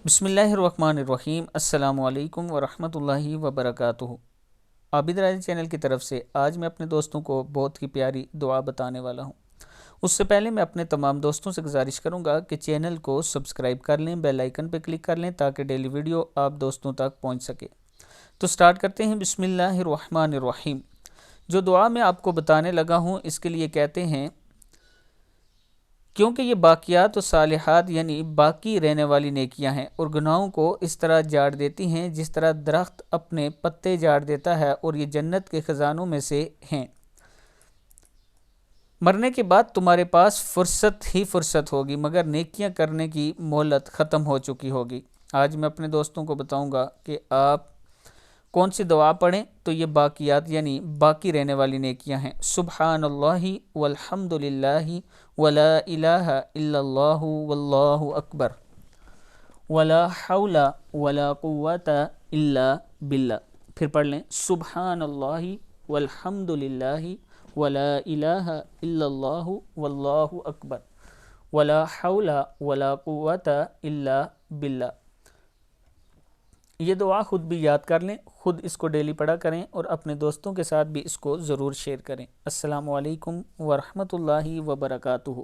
بسم اللہ الرحمن الرحیم۔ السلام علیکم ورحمۃ اللہ وبرکاتہ۔ عابد راضی چینل کی طرف سے آج میں اپنے دوستوں کو بہت ہی پیاری دعا بتانے والا ہوں۔ اس سے پہلے میں اپنے تمام دوستوں سے گزارش کروں گا کہ چینل کو سبسکرائب کر لیں، بیل آئیکن پہ کلک کر لیں تاکہ ڈیلی ویڈیو آپ دوستوں تک پہنچ سکے۔ تو سٹارٹ کرتے ہیں۔ بسم اللہ الرحمن الرحیم۔ جو دعا میں آپ کو بتانے لگا ہوں اس کے لیے کہتے ہیں کیونکہ یہ باقیات و صالحات یعنی باقی رہنے والی نیکیاں ہیں اور گناہوں کو اس طرح جاڑ دیتی ہیں جس طرح درخت اپنے پتے جاڑ دیتا ہے، اور یہ جنت کے خزانوں میں سے ہیں۔ مرنے کے بعد تمہارے پاس فرصت ہی فرصت ہوگی، مگر نیکیاں کرنے کی مہلت ختم ہو چکی ہوگی۔ آج میں اپنے دوستوں کو بتاؤں گا کہ آپ کون سی دعا پڑھیں تو یہ باقیات یعنی باقی رہنے والی نیکیاں ہیں۔ سبحان اللہ والحمد للہ ولا الہ الا اللہ واللہ اکبر ولا حول ولا قوت الا باللہ۔ پھر پڑھ لیں سبحان اللہ والحمد للہ ولا الہ الا اللہ واللہ اکبر ولا حول ولا قوت الا باللہ۔ یہ دعا خود بھی یاد کر لیں، خود اس کو ڈیلی پڑھا کریں اور اپنے دوستوں کے ساتھ بھی اس کو ضرور شیئر کریں۔ السلام علیکم ورحمۃ اللہ وبرکاتہ۔